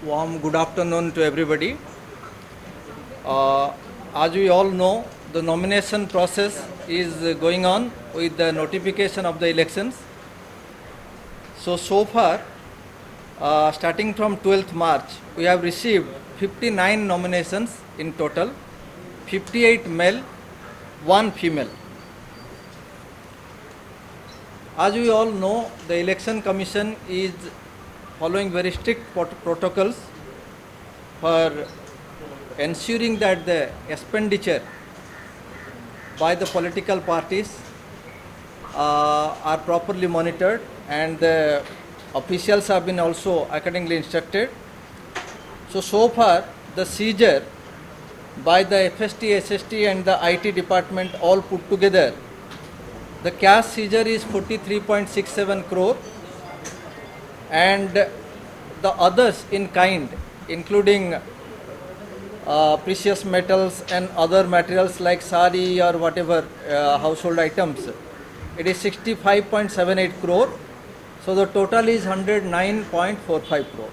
Warm good afternoon to everybody. As we all know, the nomination process is going on with the notification of the elections. So far, starting from 12th March, we have received 59 nominations in total, 58 male, 1 female. As we all know, the Election Commission is following very strict protocols for ensuring that the expenditure by the political parties are properly monitored, and the officials have been also accordingly instructed. So far, the seizure by the FST, SST and the IT department all put together, the cash seizure is 43.67 crore, and the others in kind, including precious metals and other materials like sari or whatever household items, it is 65.78 crore. So the total is 109.45 crore.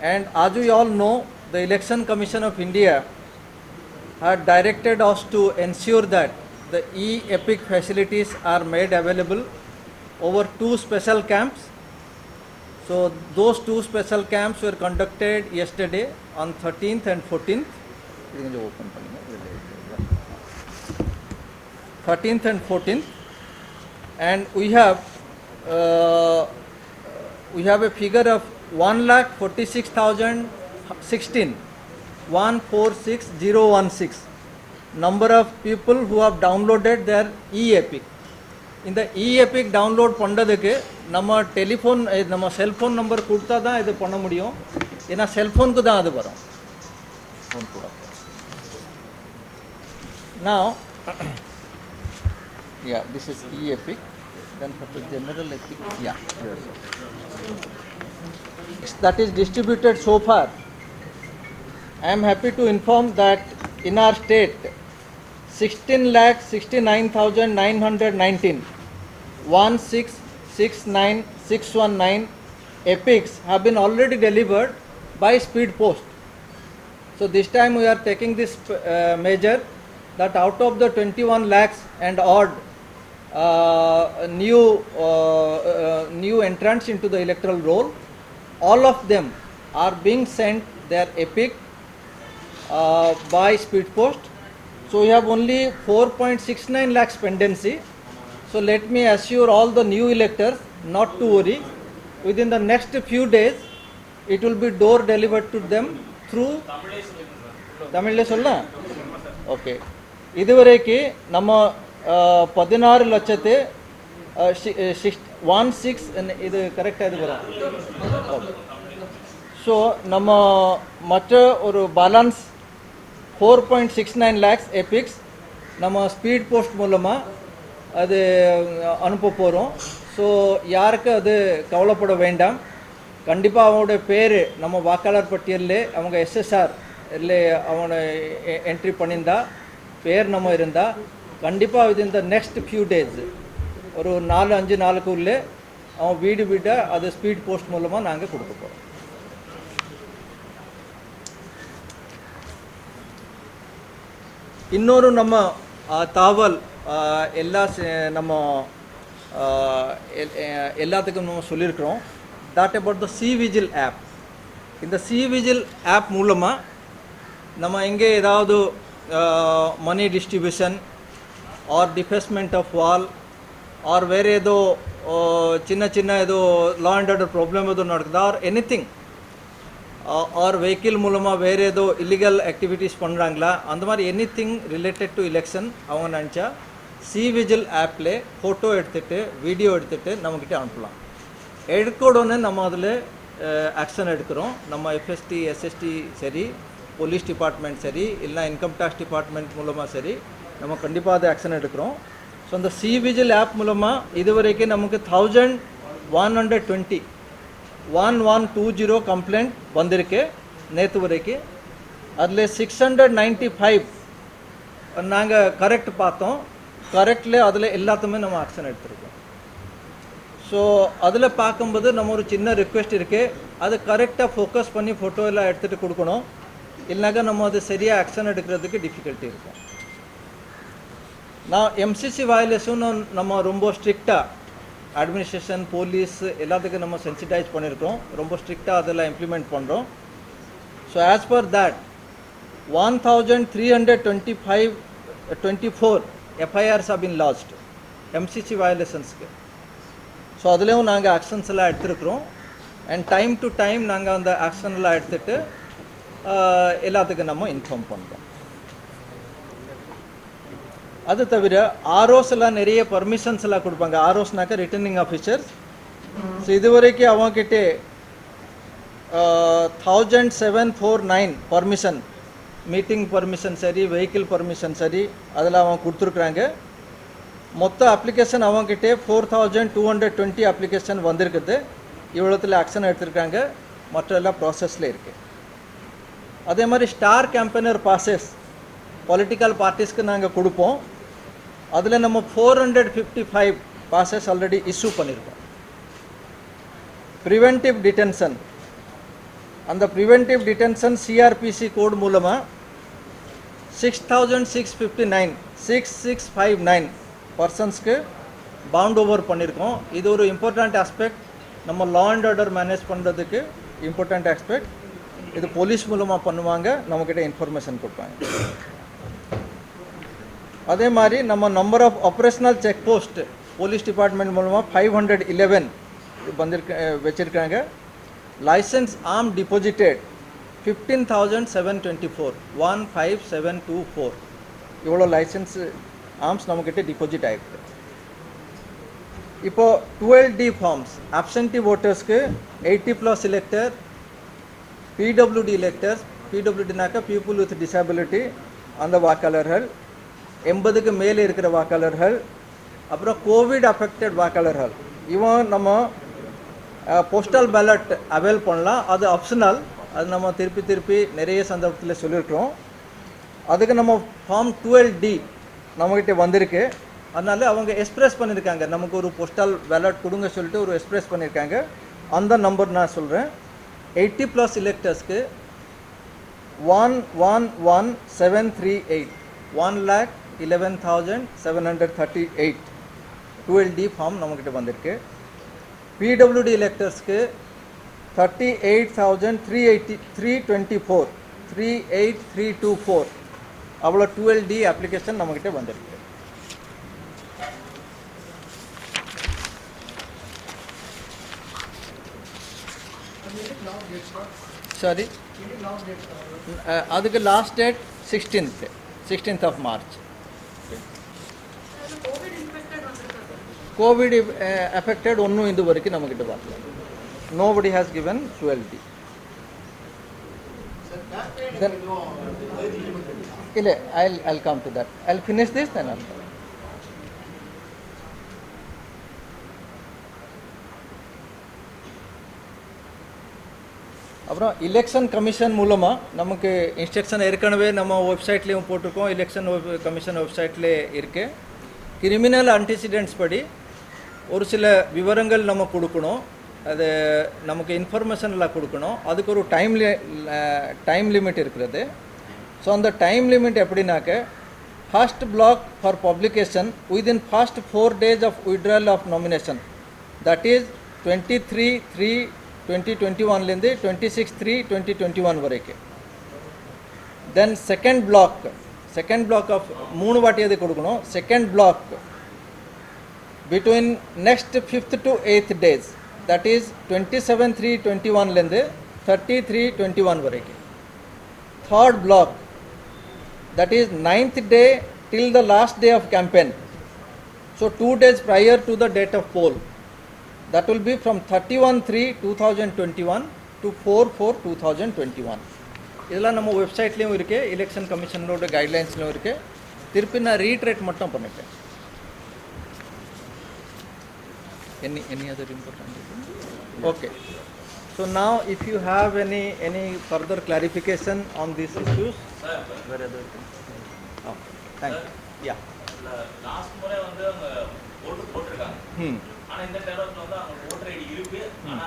And as we all know, the Election Commission of India had directed us to ensure that the e-Epic facilities are made available over 2 special camps. So those 2 special camps were conducted yesterday on 13th and 14th. 13th and 14th, and we have a figure of 1,46,016, 146,016 number of people who have downloaded their e-Epic. In the e-Epic download pandadukku நம்ம telephone நம்ம cellphone number கொடுத்தா தான் இது பண்ண முடியும். ஏன்னா செல்ஃபோனுக்கு தான் அது வரும். Now, yeah, this is e-Epic. Then for the general Epic, yeah, that is distributed so far. I am happy to inform that in our state, 16,69,919, 1669619 epics have been already delivered by speed post. So this time we are taking this measure that out of the 21 lakhs and odd new entrants into the electoral roll, all of them are being sent their epic by speed post. So we have only 4.69 lakhs pendency. So let me assure all the new electors not to worry. Within the next few days, it will be door delivered to them through Tamil solla. Okay. இதுவரைக்கு நம்ம 16 லட்சத்து 16 இது கரெக்டா இது வரும். So நம்ம மற்ற ஒரு பேலன்ஸ் 4.69 lakhs epics நம்ம ஸ்பீட் போஸ்ட் மூலமாக அது அனுப்ப போகிறோம். ஸோ யாருக்கு அது கவலைப்பட வேண்டாம். கண்டிப்பாக அவங்களுடைய பேர் நம்ம வாக்காளர் பட்டியலில் அவங்க எஸ்எஸ்ஆர் இல்லை அவனை என்ட்ரி பண்ணியிருந்தா பேர் நம்ம இருந்தால் கண்டிப்பாக within the next few days ஒரு 4-5 நாளுக்கு உள்ளே அவன் வீடு வீடாக அது ஸ்பீட் போஸ்ட் மூலமாக நாங்கள் கொடுக்க போகிறோம். இன்னொரு நம்ம தாவல் நம்ம எல்லாத்துக்கும் நம்ம சொல்லியிருக்கிறோம். that about the C-Vigil app. இந்த C-Vigil app மூலமாக நம்ம எங்கே ஏதாவது money distribution or defacement of wall or வேறு ஏதோ சின்ன ஏதோ லா அண்ட் ஆர்டர் ப்ராப்ளம் ஏதோ நடக்குதா ஆர் எனிதிங் ஆர் வெஹிக்கிள் மூலமாக வேறு ஏதோ இல்லீகல் ஆக்டிவிட்டீஸ் பண்ணுறாங்களா, அந்த மாதிரி எனிதிங் ரிலேட்டட் டு எலெக்ஷன் அவங்க நினச்சா C-Vigil ஆப்பில் ஃபோட்டோ எடுத்துகிட்டு வீடியோ எடுத்துகிட்டு நம்மக்கிட்ட அனுப்பலாம். எடுக்கோடனே நம்ம அதில் ஆக்ஷன் எடுக்கிறோம். நம்ம FST, SST சரி, போலீஸ் டிபார்ட்மெண்ட் சரி, இல்லை இன்கம் டேக்ஸ் டிபார்ட்மெண்ட் மூலமாக சரி, நம்ம கண்டிப்பாக அது ஆக்ஷன் எடுக்கிறோம். ஸோ அந்த C-Vigil ஆப் மூலமாக இது வரைக்கும் நமக்கு 1120 கம்ப்ளைண்ட் வந்திருக்கு நேற்று வரைக்கும். அதில் 695 நாங்கள் கரெக்ட் பார்த்தோம். கரெக்டில் அதில் எல்லாத்துமே நம்ம ஆக்ஷன் எடுத்துருக்கோம். ஸோ அதில் பார்க்கும்போது நம்ம ஒரு சின்ன ரிக்வெஸ்ட் இருக்குது, அது கரெக்டாக ஃபோக்கஸ் பண்ணி ஃபோட்டோ எல்லாம் எடுத்துகிட்டு கொடுக்கணும். இல்லைனாக்கா நம்ம அது சரியாக ஆக்ஷன் எடுக்கிறதுக்கு டிஃபிகல்ட்டி இருக்கும். நான் எம்சிசி வயலேஷன் நம்ம ரொம்ப ஸ்ட்ரிக்டாக அட்மினிஸ்ட்ரேஷன் போலீஸ் எல்லாத்துக்கும் நம்ம சென்சிட்டைஸ் பண்ணியிருக்கோம், ரொம்ப ஸ்ட்ரிக்டாக அதெல்லாம் இம்ப்ளிமெண்ட் பண்ணுறோம். So as per that 1324 FIRs have been lodged MCC வயலேஷன்ஸ்க்கு. ஸோ அதுலேயும் நாங்கள் ஆக்ஷன்ஸ் எல்லாம் எடுத்துருக்குறோம். அண்ட் டைம் டு டைம் நாங்கள் அந்த ஆக்ஷன் எல்லாம் எடுத்துகிட்டு எல்லாத்துக்கும் நம்ம இன்ஃபார்ம் பண்ணுறோம். அது தவிர ஆர்ஓஸ் எல்லாம் நிறைய பர்மிஷன்ஸ் எல்லாம் கொடுப்பாங்க. ஆர்ஓஸ்னாக்க ரிட்டர்னிங் ஆஃபீஸர்ஸ். ஸோ இதுவரைக்கும் அவங்ககிட்ட 1749 பர்மிஷன், மீட்டிங் பர்மிஷன் சரி, வெஹிக்கிள் பர்மிஷன் சரி, அதில் அவங்க கொடுத்துருக்குறாங்க. மொத்த அப்ளிகேஷன் அவங்ககிட்ட 4220 அப்ளிகேஷன் வந்திருக்குது. இவ்வளோத்தில் ஆக்ஷன் எடுத்திருக்காங்க, மற்ற எல்லாம் ப்ராசஸில் இருக்குது. அதே மாதிரி ஸ்டார் கேம்பெயினர் பாசஸ் பொலிட்டிக்கல் பார்ட்டிஸ்க்கு நாங்கள் கொடுப்போம். அதில் நம்ம 455 பாசஸ் ஆல்ரெடி இஷ்யூ பண்ணியிருக்கோம். ப்ரிவென்டிவ் டிடென்ஷன், அந்த ப்ரிவென்டிவ் டிடென்ஷன் சிஆர்பிசி கோட் மூலமாக 6659 பர்சன்ஸ்க்கு பவுண்ட் ஓவர் பண்ணியிருக்கோம். இது ஒரு இம்பார்ட்டண்ட் ஆஸ்பெக்ட், நம்ம லா அண்ட் ஆர்டர் மேனேஜ் பண்ணுறதுக்கு இம்பார்ட்டண்ட் ஆஸ்பெக்ட். இது போலீஸ் மூலமாக பண்ணுவாங்க, நம்மக்கிட்ட இன்ஃபர்மேஷன் கொடுப்பாங்க. அதே மாதிரி நம்ம number of operational check post police department மூலமாக 511 வச்சுருக்காங்க. லைசன்ஸ் ஆர்ம் டிபாசிட்டட் 15,724 15724 இவ்வளோ லைசன்ஸ் ஆர்ம்ஸ் நம்மக்கிட்ட டிபாசிட் ஆகிருக்கு. இப்போது 12D ஃபார்ம்ஸ் அப்சென்டி ஓட்டர்ஸ்க்கு 80+ எலெக்டர், பிடபிள்யூடி எலெக்டர்ஸ், பிடபிள்யூடினாக்கா பீப்புள் வித் டிசபிலிட்டி, அந்த வாக்காளர்கள், 80க்கு மேலே இருக்கிற வாக்காளர்கள், அப்புறம் கோவிட் அஃபெக்டட் வாக்காளர்கள், இவன் நம்ம போஸ்டல் பேலட் அவைல் பண்ணலாம். அது ஆப்ஷனல், அது நம்ம திருப்பி நிறைய சந்தர்ப்பத்தில் சொல்லியிருக்கிறோம். அதுக்கு நம்ம ஃபார்ம் 12D நம்மக்கிட்ட வந்திருக்கு. அதனால அவங்க எக்ஸ்பிரஸ் பண்ணியிருக்காங்க, நமக்கு ஒரு போஸ்டல் பேலட் கொடுங்க சொல்லிட்டு ஒரு எக்ஸ்பிரஸ் பண்ணியிருக்காங்க. அந்த நம்பர் நான் சொல்கிறேன். 80+ எலெக்டர்ஸ்க்கு 111,738 1,11,738 12D ஃபார்ம் நம்மக்கிட்ட வந்திருக்கு. பிடபிள்யூடி எலெக்டர்ஸ்க்கு 38,324 38324 அவ்வளோ 12D அப்ளிகேஷன் நம்மக்கிட்ட வந்திருக்கு. சாரி, அதுக்கு last date 16th of March. Covid affected ஒன்றும் இது வரைக்கும் நம்மக்கிட்ட பார்க்கல. Nobody has given 12D. இல்லை, I'll come to that. I'll finish this then I'll come. அப்புறம் எலெக்ஷன் கமிஷன் மூலமாக நமக்கு இன்ஸ்ட்ரக்ஷன் ஏற்கனவே நம்ம வெப்சைட்லேயும் போட்டிருக்கோம். எலெக்ஷன் கமிஷன் வெப்சைட்லே இருக்குது. கிரிமினல் ஆன்டிசிடென்ட்ஸ் படி ஒரு சில விவரங்கள் நம்ம கொடுக்கணும், அது நமக்கு இன்ஃபர்மேஷன்லாம் கொடுக்கணும். அதுக்கு ஒரு டைம் லிமிட் இருக்கிறது. ஸோ அந்த டைம் லிமிட் எப்படின்னாக்க, first block for publication within first 4 days of withdrawal of nomination, that is 23/3/2021லேருந்து 26/3/2021 வரைக்கும். தென் செகண்ட் பிளாக் ஆஃப் 3 வாட்டி அது கொடுக்கணும். Second block between next 5th to 8th days, that is 27/3/21லேருந்து 30/3/21 வரைக்கும். Third block, that is 9th day till the last day of campaign, so 2 days prior to the date of poll, that will be from 31/3/2021 to 4/4/2021. இதெல்லாம் நம்ம வெப்சைட்லேயும் இருக்குது, election கமிஷனோட கைட்லைன்ஸ்லையும் இருக்குது. திருப்பி நான் reiterate மட்டும் பண்ணிட்டேன். any other important? Okay. So now if you have any further clarification on these issues, where other things? Oh, thank you. Yeah. Last முறை வந்து ஓட்டு போட்டிருக்காங்க. ஆனா இந்த டெரர்ல வந்து அவங்க ஓட்டர் ஐடி இருக்கு, ஆனா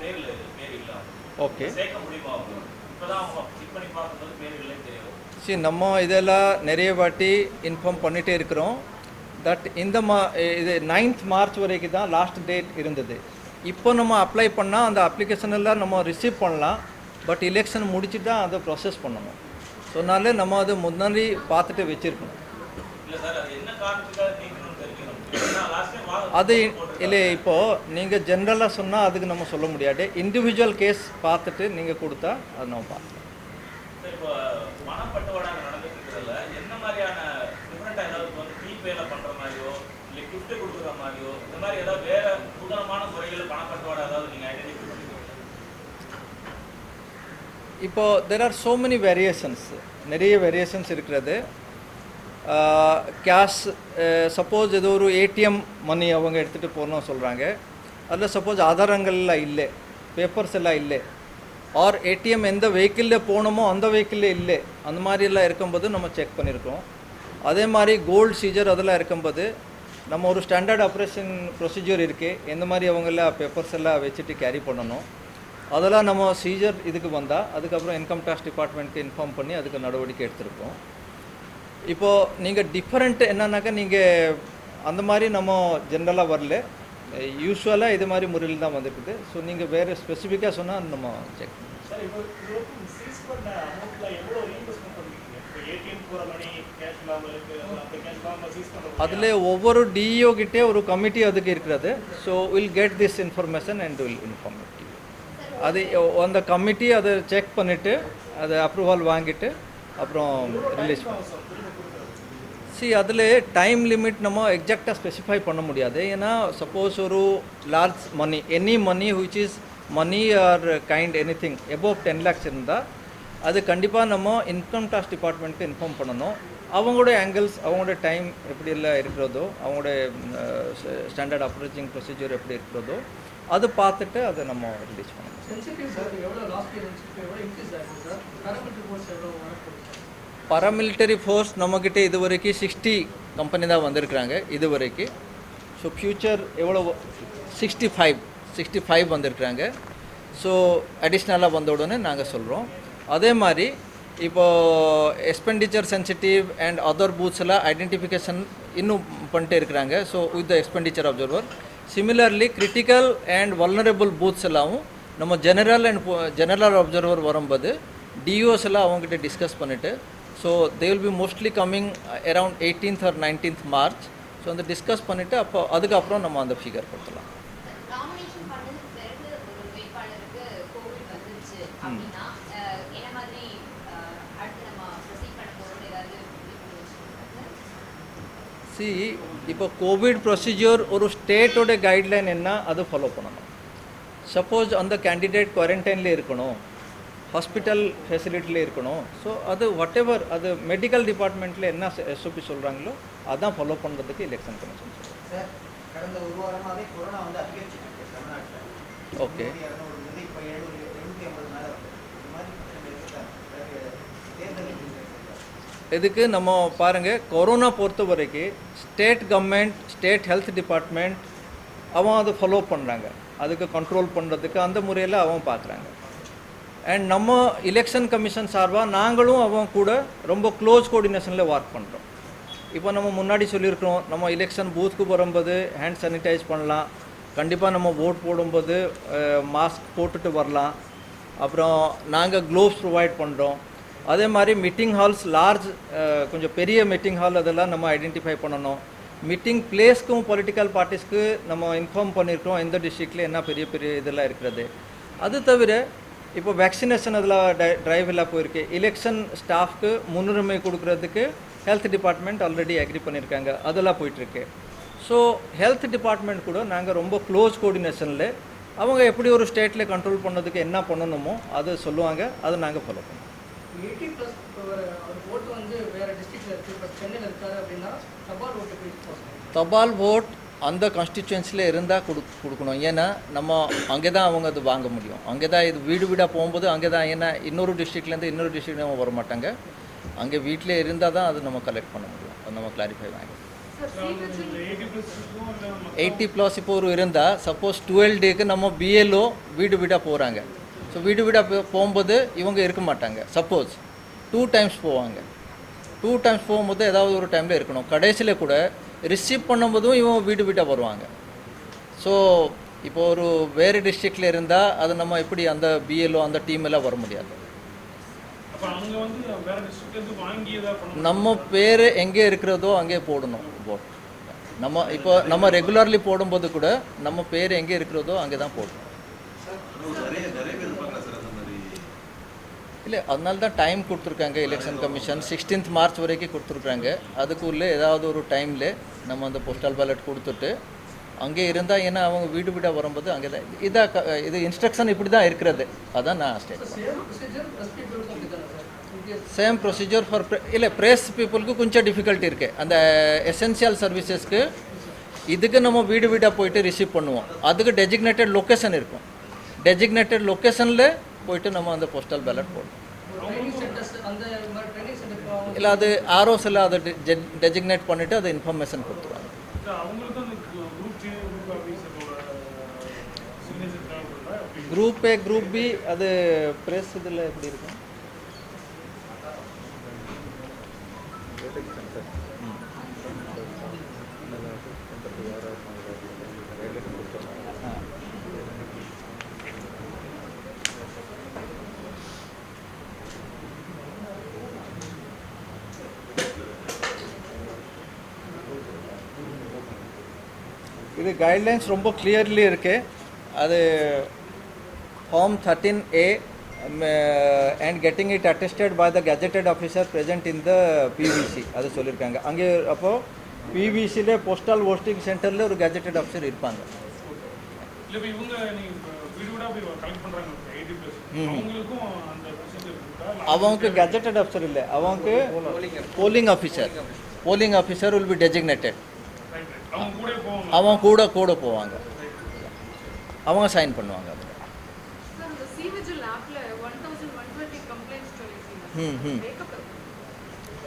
பேர் இல்ல. ஓகே, சேர்க்க முடியுமா அவங்க? இப்பதான் அவங்க செக் பண்ணி பார்க்கும்போது பேர் இல்லைன்னு தெரியும். சரி, நம்ம இதெல்லாம் நிறைய வாட்டி இன்ஃபார்ம் பண்ணிகிட்டே இருக்கிறோம். தட் இந்த இது 9th மார்ச் வரைக்கும் தான் லாஸ்ட் டேட் இருந்தது. இப்போ நம்ம அப்ளை பண்ணால் அந்த அப்ளிகேஷன் எல்லாம் நம்ம ரிசீவ் பண்ணலாம். பட் எலெக்ஷன் முடிச்சுட்டு தான் அதை ப்ராசஸ் பண்ணணும். ஸோ அதனால நம்ம அதை முன்னாடி பார்த்துட்டு வச்சுருக்கணும். அது இல்லை, இப்போது நீங்கள் ஜென்ரலாக சொன்னால் அதுக்கு நம்ம சொல்ல முடியாது. இண்டிவிஜுவல் கேஸ் பார்த்துட்டு நீங்கள் கொடுத்தா அது நம்ம பார்க்கலாம். இப்போது there are so many variations, நிறைய வேரியேஷன்ஸ் இருக்கிறது. கேஷ் சப்போஸ் ஏதோ ஒரு ஏடிஎம் மணி அவங்க எடுத்துகிட்டு போகணும்னு சொல்கிறாங்க. அதில் சப்போஸ் ஆதாரங்கள்லாம் இல்லை, பேப்பர்ஸ் எல்லாம் இல்லை, ஆர் ஏடிஎம் எந்த வெஹிக்கிளில் போகணுமோ அந்த வெஹிக்கிளில் இல்லை, அந்த மாதிரிலாம் இருக்கும்போது நம்ம செக் பண்ணியிருக்கோம். அதே மாதிரி கோல்டு சீஜர் அதெல்லாம் இருக்கும்போது நம்ம ஒரு ஸ்டாண்டர்ட் ஆப்ரேஷன் ப்ரொசீஜர் இருக்குது. எந்த மாதிரி அவங்கெல்லாம் பேப்பர்ஸ் எல்லாம் வச்சுட்டு கேரி பண்ணணும், அதெல்லாம் நம்ம சீஜர் இதுக்கு வந்தால் அதுக்கப்புறம் இன்கம் டேக்ஸ் டிபார்ட்மெண்ட்டுக்கு இன்ஃபார்ம் பண்ணி அதுக்கு நடவடிக்கை எடுத்திருக்கோம். இப்போது நீங்கள் டிஃப்ரெண்ட் என்னன்னாக்கா, நீங்கள் அந்த மாதிரி நம்ம ஜென்ரலாக வரல, யூஸ்வலாக இது மாதிரி முறையில் தான் வந்துருக்குது. ஸோ நீங்கள் வேறு ஸ்பெசிஃபிக்காக சொன்னால் நம்ம செக் அதில் ஒவ்வொரு டிஇஓ கிட்டே ஒரு கமிட்டி அதுக்கு இருக்கிறது. So will get this information and will inform it. அது அந்த கமிட்டி அதை செக் பண்ணிவிட்டு அதை அப்ரூவல் வாங்கிட்டு அப்புறம் ரிலீஸ் பண்ணுவோம். அதில் டைம் லிமிட் நம்ம எக்ஸாக்டாக ஸ்பெசிஃபை பண்ண முடியாது. ஏன்னா சப்போஸ் ஒரு large money, any money which is money or kind anything above 10 lakhs இருந்தால் அது கண்டிப்பாக நம்ம இன்கம் டேக்ஸ் டிபார்ட்மெண்ட்டுக்கு இன்ஃபார்ம் பண்ணணும். அவங்களோட ஆங்கிள்ஸ், அவங்களோட டைம் எப்படி எல்லாம் இருக்கிறதோ, அவங்களோட ஸ்டாண்டர்ட் ஆப்ரேட்டிங் ப்ரொசீஜர் எப்படி இருக்கிறதோ அது பார்த்துட்டு அதை நம்ம ரிலீஸ் பண்ணணும். பாராமிலிட்டரி ஃபோர்ஸ் நம்மக்கிட்ட இது வரைக்கும் 60 கம்பெனி தான் வந்திருக்கிறாங்க இது வரைக்கும். ஸோ ஃப்யூச்சர் எவ்வளோ 65 வந்திருக்கிறாங்க. ஸோ அடிஷ்னலாக வந்த உடனே நாங்கள் சொல்கிறோம். அதே மாதிரி இப்போது expenditure sensitive and other booths எல்லாம் ஐடென்டிஃபிகேஷன் இன்னும் பண்ணிட்டே இருக்கிறாங்க. So with the expenditure observer similarly critical and vulnerable booths எல்லாம் நம்ம ஜெனரல் அப்சர்வர் வரும்போது டிஓஸ் எல்லாம் அவங்ககிட்ட டிஸ்கஸ் பண்ணிவிட்டு, so they will be mostly coming around 18th or 19th March. So அந்த டிஸ்கஸ் பண்ணிவிட்டு அப்போ அதுக்கப்புறம் நம்ம அந்த ஃபிகர் கொடுத்துலாம். இப்போ கோவிட் ப்ரொசீஜர் ஒரு ஸ்டேட்டோட கைட்லைன் என்ன அது ஃபாலோ பண்ணணும். சப்போஸ் அந்த கேண்டிடேட் குவாரண்டைனில் இருக்கணும், ஹாஸ்பிட்டல் ஃபெசிலிட்டியில் இருக்கணும். ஸோ அது வாட் எவர் அது மெடிக்கல் டிபார்ட்மெண்ட்டில் என்ன எஸ்ஓபி சொல்கிறாங்களோ அதான் ஃபாலோ பண்ணுறதுக்கு எலெக்ஷன் கமிஷன் சொல்லுங்கள். கடந்த ஒரு வாரமாகவே கொரோனா வந்து அதிகரிச்சிருக்கு தமிழ்நாட்டில். ஓகே, இதுக்கு நம்ம பாருங்கள், கொரோனா பொறுத்த வரைக்கும் state government, state health department அவன் அதை ஃபாலோ பண்ணுறாங்க. அதுக்கு கண்ட்ரோல் பண்ணுறதுக்கு அந்த முறையில் அவன் பார்க்குறாங்க. அண்ட் நம்ம எலெக்ஷன் கமிஷன் சார்பாக நாங்களும் அவன் கூட ரொம்ப க்ளோஸ் கோஆர்டினேஷனில் ஒர்க் பண்ணுறோம். இப்போ நம்ம முன்னாடி சொல்லியிருக்கிறோம், நம்ம எலெக்ஷன் பூத்துக்கு வரும்போது ஹேண்ட் சானிடைஸ் பண்ணலாம், கண்டிப்பாக நம்ம ஓட் போடும்போது மாஸ்க் போட்டுட்டு வரலாம், அப்புறம் நாங்கள் க்ளோவ்ஸ் ப்ரொவைட் பண்ணுறோம். அதே மாதிரி மீட்டிங் ஹால்ஸ் லார்ஜ், கொஞ்சம் பெரிய மீட்டிங் ஹால் அதெல்லாம் நம்ம ஐடென்டிஃபை பண்ணணும். மீட்டிங் பிளேஸ்க்கும் பொலிட்டிக்கல் பார்ட்டிஸ்க்கு நம்ம இன்ஃபார்ம் பண்ணியிருக்கோம் எந்த டிஸ்ட்ரிக்டில் என்ன பெரிய பெரிய இதெல்லாம் இருக்கிறது. அது தவிர இப்போ வேக்சினேஷன் அதில் ட்ரைவ் எல்லாம் போயிருக்கு. எலெக்ஷன் ஸ்டாஃப்க்கு முன்னுரிமை கொடுக்குறதுக்கு ஹெல்த் டிபார்ட்மெண்ட் ஆல்ரெடி அக்ரி பண்ணியிருக்காங்க, அதெல்லாம் போயிட்டுருக்கு. ஸோ ஹெல்த் டிபார்ட்மெண்ட் கூட நாங்கள் ரொம்ப க்ளோஸ் கோஆர்டினேஷனில் அவங்க எப்படி ஒரு ஸ்டேட்டில் கண்ட்ரோல் பண்ணதுக்கு என்ன பண்ணணுமோ அது சொல்லுவாங்க, அதை நாங்கள் ஃபாலோ பண்ணுவோம். 80+ ஓட்டு வந்து வேறு டிஸ்ட்ரிக்டில் இருக்குது, இப்போ சென்னையில் இருக்காது அப்படின்னா தபால் ஓட்டு தபால் ஓட் அந்த கான்ஸ்டிச்சுவன்சியில் இருந்தால் கொடுக்கணும். ஏன்னா நம்ம அங்கே தான் அவங்க அது வாங்க முடியும். அங்கே தான் இது வீடு வீடாக போகும்போது அங்கே தான், ஏன்னா இன்னொரு டிஸ்ட்ரிக்ட்லேருந்து இன்னொரு டிஸ்ட்ரிக்ட் நம்ம வர மாட்டாங்க. அங்கே வீட்டில் இருந்தால் தான் அது நம்ம கலெக்ட் பண்ண முடியும். அது நம்ம கிளாரிஃபை வாங்கி 80+ இப்போ ஒரு இருந்தால் சப்போஸ் 12 டேக்கு நம்ம பிஎல்ஓ வீடு வீடாக போகிறாங்க. ஸோ வீடு வீடாக போகும்போது இவங்க இருக்க மாட்டாங்க. சப்போஸ் 2 டைம்ஸ் போவாங்க. 2 டைம்ஸ் போகும்போது ஏதாவது ஒரு டைமில் இருக்கணும். கடைசியில் கூட ரிசீவ் பண்ணும்போதும் இவங்க வீடு வீடாக வருவாங்க. ஸோ இப்போ ஒரு வேறு டிஸ்ட்ரிக்டில் இருந்தால் அது நம்ம எப்படி அந்த பிஎல்ஓ அந்த டீம் எல்லாம் வர முடியாது. நம்ம பேர் எங்கே இருக்கிறதோ அங்கே போடணும் போட். நம்ம ரெகுலர்லி போடும்போது கூட நம்ம பேர் எங்கே இருக்கிறதோ அங்கே தான் போடணும். இல்லை, அதனால தான் டைம் கொடுத்துருக்காங்க எலெக்ஷன் கமிஷன். 16th மார்ச் வரைக்கும் கொடுத்துருக்காங்க. அதுக்குள்ளே ஏதாவது ஒரு டைமில் நம்ம அந்த போஸ்டல் பேலட் கொடுத்துட்டு அங்கே இருந்தால், ஏன்னா அவங்க வீடு வீடாக வரும்போது அங்கே தான் இது இன்ஸ்ட்ரக்ஷன் இப்படி தான் இருக்கிறது. அதான் நான் ஸ்டேட் சேம் ப்ரொசீஜர் ஃபார் இல்லை ப்ரெஸ் பீப்புளுக்கு கொஞ்சம் டிஃபிகல்ட்டி இருக்குது. அந்த எசென்ஷியல் சர்வீசஸ்க்கு இதுக்கு நம்ம வீடு வீடாக போயிட்டு ரிசீவ் பண்ணுவோம். அதுக்கு டெசிக்னேட்டட் லொக்கேஷன் இருக்கும். டெசிக்னேட்டட் லொக்கேஷனில் போயிட்டு நம்ம அந்த போஸ்டல் பேலட் போடணும். இல்லை, அது ஆர்ஓஸில் அதை டெசிக்னேட் பண்ணிவிட்டு அதை இன்ஃபர்மேஷன் கொடுத்துருவாங்க. குரூப் ஏ குரூப் பி அது ப்ரெஸ் இதில் எப்படி இருக்கும்? இது கைட்லைன்ஸ் ரொம்ப கிளியர்லி இருக்குது. அது Form 13A and getting it attested by the gazetted officer present in the PVC அது சொல்லியிருக்காங்க. அங்கே அப்போது பிவிசியில் போஸ்டல் போஸ்டிங் சென்டரில் ஒரு கேஜெட்டட் ஆஃபீஸர் இருப்பாங்க. அவங்களுக்கு கேஜெட்டட் ஆஃபீஸர் இல்லை, அவங்களுக்கு polling officer will be designated. அவங்க கூட போவாங்க, அவங்க சைன் பண்ணுவாங்க.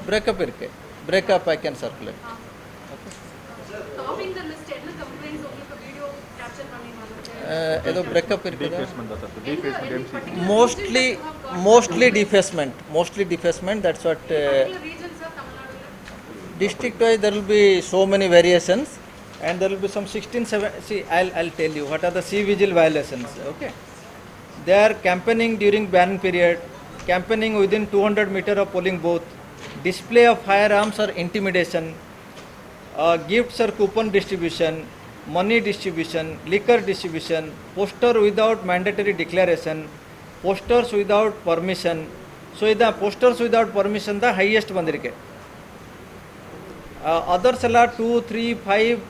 பிரேக்கப் இருக்கு. Breakup I can circulate. ஏதோ பிரேக்கப் இருக்குது. Mostly defacement. That's what district wise there will be so many variations and there will be some 16-7. See, I'll tell you what are the C-Vigil violations. Okay, they are campaigning during ban period, campaigning within 200 meter of polling booth, display of firearms or intimidation, gifts or coupon distribution, money distribution, liquor distribution, poster without mandatory declaration, posters without permission. So the posters without permission the highest ಬಂದಿರಕ್ಕೆ. Others ಎಲ್ಲ 2, 3, 5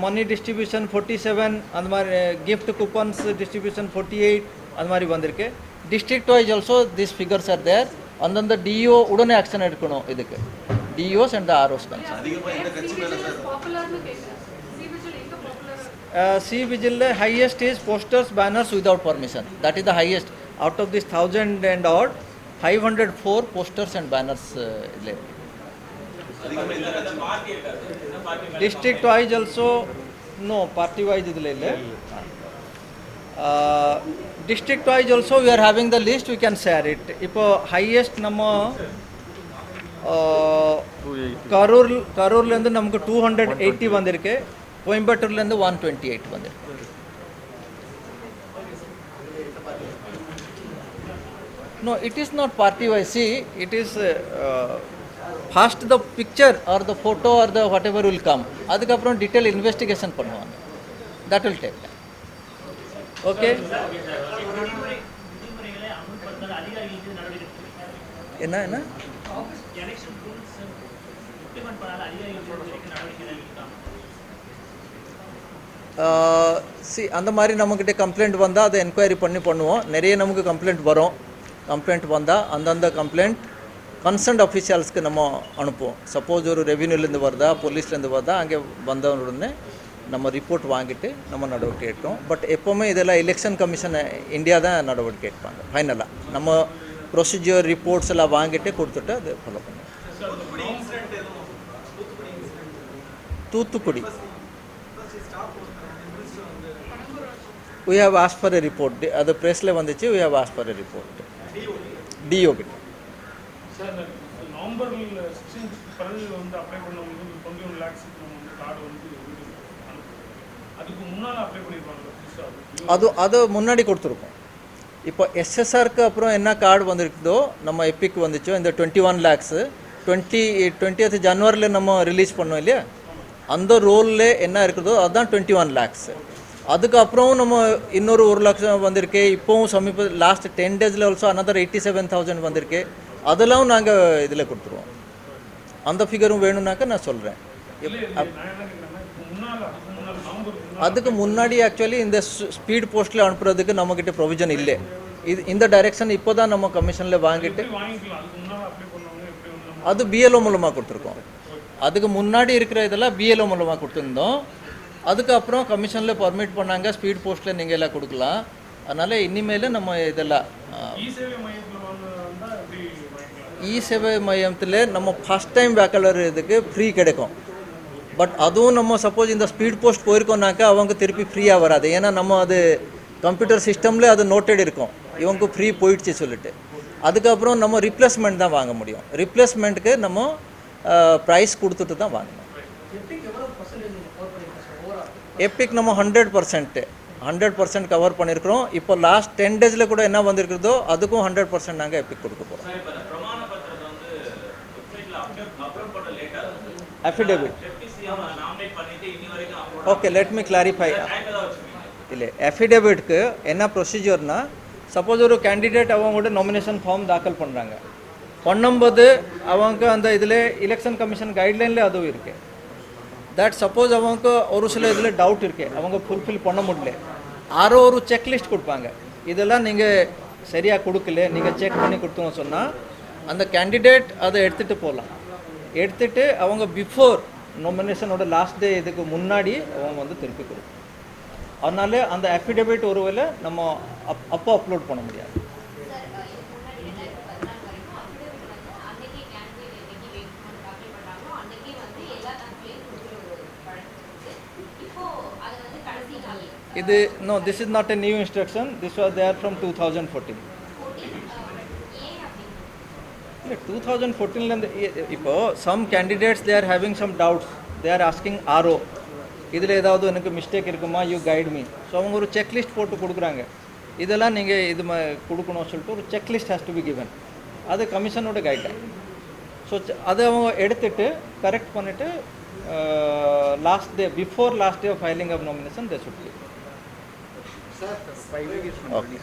money distribution 47, அந்த மாதிரி gift coupons distribution 48 அந்த மாதிரி ಬಂದಿರಕ್ಕೆ. District wise also these figures are there. அந்தந்த DO உடனே action எடுக்கணும். இதுக்கு DOs and the ROs concerned. C-Vigil highest is posters, banners without permission. That is the highest. Out of this 1000 and odd, 504 posters and banners left. District wise also no, party wise idile ille. District wise also we are having the list, we can share it. Ipo highest ನಮ್ಮ ಕರೂರ್ಲಿಂದ ನಮ್ಗೆ 280 ಬಂದಿರಕ್ಕೆ, ಕೊಯಂಬತ್ತೂರ್ಲಿಂದ 128 ಬಂದಿರಕ್ಕೆ. No, it is not party wise. See, it is first the picture or the photo or the whatever will come. அதுக்கப்புறம் detail investigation பண்ணுவாங்க. That will take time. Okay. என்ன C அந்த மாதிரி நம்மக்கிட்ட complaint வந்தால் அதை என்கொயரி பண்ணுவோம். நிறைய நமக்கு கம்ப்ளைண்ட் வரும். கம்ப்ளைண்ட் வந்தால் அந்தந்த கம்ப்ளைண்ட் கன்சர்ன்ட் அஃபீஷியல்ஸ்க்கு நம்ம அனுப்புவோம். சப்போஸ் ஒரு ரெவென்யூலேருந்து வருதா, போலீஸ்லேருந்து வருதா, அங்கே வந்தவுடனே நம்ம ரிப்போர்ட் வாங்கிட்டு நம்ம நடவடிக்கை எடுக்கிறோம். பட் எப்போவுமே இதெல்லாம் எலெக்ஷன் கமிஷன் இந்தியா தான் நடவடிக்கை எடுப்பாங்க. ஃபைனலாக நம்ம ப்ரொசீஜர் ரிப்போர்ட்ஸ் எல்லாம் வாங்கிட்டு கொடுத்துட்டு அது ஃபாலோ பண்ணுவோம். Thoothukudi. We have asked for a report. அது பிரஸ்ல வந்துச்சு. We have asked for a report. DO கிட்ட. சார் நவம்பர் 16 பிறகு வந்து அப்ளை பண்ணவங்களுக்கு 21 lakhs வந்து கார்டு வந்து அதுக்கு முன்னால அப்ளை பண்ணிருப்பாங்க. அது முன்னாடி கொடுத்துருக்கோம். இப்போ எஸ்எஸ்ஆருக்கு அப்புறம் என்ன கார்டு வந்திருக்குதோ நம்ம எப்பிக் வந்துச்சோ இந்த 21 lakhs 20th ஜனவரியில் நம்ம ரிலீஸ் பண்ணோம் இல்லையா, அந்த ரோலில் என்ன இருக்குதோ அதுதான் 21 lakhs. அதுக்கப்புறம் நம்ம இன்னொரு 1 லட்சம் வந்திருக்கு. இப்போவும் சமீப லாஸ்ட் 10 daysல ஆல்சோ another 87,000 வந்திருக்கு. அதெல்லாம் நாங்கள் இதில் கொடுத்துருவோம். அந்த ஃபிகரும் வேணும்னாக்க நான் சொல்கிறேன். அதுக்கு முன்னாடி ஆக்சுவலி இந்த ஸ்பீட் போஸ்ட்டில் அனுப்புறதுக்கு நம்மக்கிட்ட ப்ரொவிஷன் இல்லை. இந்த டைரெக்ஷன் இப்போ தான் நம்ம கமிஷனில் வாங்கிட்டு அது பிஎல்ஓ மூலமாக கொடுத்துருக்கோம். அதுக்கு முன்னாடி இருக்கிற இதெல்லாம் பிஎல்ஓ மூலமாக கொடுத்துருந்தோம். அதுக்கப்புறம் கமிஷனில் பர்மிட் பண்ணாங்க ஸ்பீட் போஸ்ட்டில் நீங்கள் எல்லாம் கொடுக்கலாம். அதனால் இனிமேல் நம்ம இதெல்லாம் இ சேவை மையத்தில் நம்ம ஃபஸ்ட் டைம் வேக்கலர் இதுக்கு ஃப்ரீ கிடைக்கும். பட் அதுவும் நம்ம சப்போஸ் இந்த ஸ்பீட் போஸ்ட் போயிருக்கோம்னாக்கா அவங்க திருப்பி ஃப்ரீயாக வராது. ஏன்னா நம்ம அது கம்ப்யூட்டர் சிஸ்டமில் அது நோட்டட் இருக்கும் இவங்க ஃப்ரீ போயிடுச்சு சொல்லிட்டு. அதுக்கப்புறம் நம்ம ரிப்ளேஸ்மெண்ட் தான் வாங்க முடியும். ரிப்ளேஸ்மெண்ட்டுக்கு நம்ம ப்ரைஸ் கொடுத்துட்டு தான் வாங்கணும். எப்பிக் நம்ம 100% கவர் பண்ணியிருக்கிறோம். இப்போ லாஸ்ட் 10 daysல கூட என்ன வந்திருக்கிறதோ அதுக்கும் 100% நாங்கள் எப்பிக் கொடுக்க போகிறோம். affidavit. Okay, let me clarify. இல்லை affidavitக்கு என்ன ப்ரொசீஜர்னா, சப்போஸ் ஒரு கேண்டிடேட் அவங்களோட நாமினேஷன் ஃபார்ம் தாக்கல் பண்ணுறாங்க. பண்ணும்போது அவங்க அந்த இதில் எலெக்ஷன் கமிஷன் கைட்லைனில் அதுவும் இருக்குது. தட் சப்போஸ் அவங்க ஒரு சில இதில் டவுட் இருக்குது, அவங்க ஃபுல்ஃபில் பண்ண முடியல, யாரோ ஒரு செக்லிஸ்ட் கொடுப்பாங்க. இதெல்லாம் நீங்கள் சரியாக கொடுக்கல, நீங்கள் செக் பண்ணி கொடுத்தோன்னு சொன்னால் அந்த கேண்டிடேட் அதை எடுத்துகிட்டு போகலாம். எடுத்துகிட்டு அவங்க பிஃபோர் நாமினேஷனோட லாஸ்ட் டே இதுக்கு முன்னாடி அவங்க வந்து திருப்பி கொடுக்கும். அதனால அந்த அஃபிடேவிட் ஒருவேளை நம்ம அப்போ அப்லோட் பண்ண முடியாது. இது no, this is not a new instruction. This was there from 2014. 2014 இப்போ some candidates they are having some doubts, they are asking RO இதில் ஏதாவது எனக்கு மிஸ்டேக் இருக்குமா, யூ கைட் மீ. ஸோ அவங்க ஒரு செக்லிஸ்ட் போட்டு கொடுக்குறாங்க. இதெல்லாம் நீங்கள் இது கொடுக்கணும்னு சொல்லிட்டு ஒரு checklist has to be given. அது கமிஷனோட கைட்லைன். ஸோ அதை அவங்க எடுத்துட்டு கரெக்ட் பண்ணிவிட்டு last day before last day of filing of nomination they should give. Okay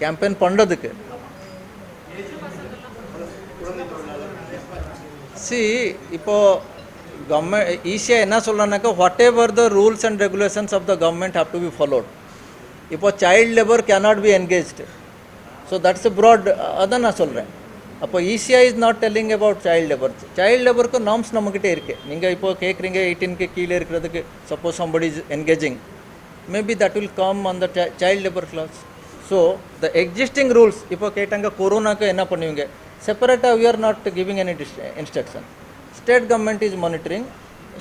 campaign பண்ணுறதுக்கு இப்போது கவர்மெண்ட் ஈஸியாக என்ன சொல்கிறானாக்கா, whatever the rules and regulations of the government have to be followed. இப்போ child labour cannot be engaged. So that's a fraud, அதான் நான் சொல்கிறேன். அப்போ ஈஸியாக is not telling about child labour. Child லேபருக்கு நார்ம்ஸ் நம்மக்கிட்டே இருக்குது. நீங்கள் இப்போ கேட்குறீங்க 18க்கு கீழே இருக்கிறதுக்கு, suppose somebody is engaging, maybe that will come on the child labour clause. So the existing rules இப்போ கேட்டாங்க கொரோனாக்கு என்ன பண்ணுவீங்க, செப்பரேட்டாக we are not giving any instruction. State government is monitoring,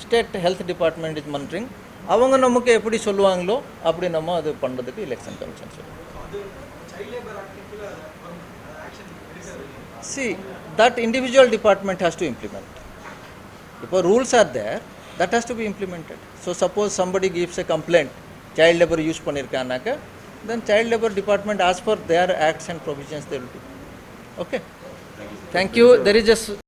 state health department is monitoring. அவங்க நமக்கு எப்படி சொல்லுவாங்களோ அப்படி நம்ம அது பண்ணுறதுக்கு எலெக்ஷன் கமிஷன் சொல்லுவோம். See, that individual department has to implement. If rules are there, that has to be implemented. So suppose somebody gives a complaint, child labor use pannirukanaaka, then child labor department, as per their acts and provisions, they will do. Okay. Thank you. There is just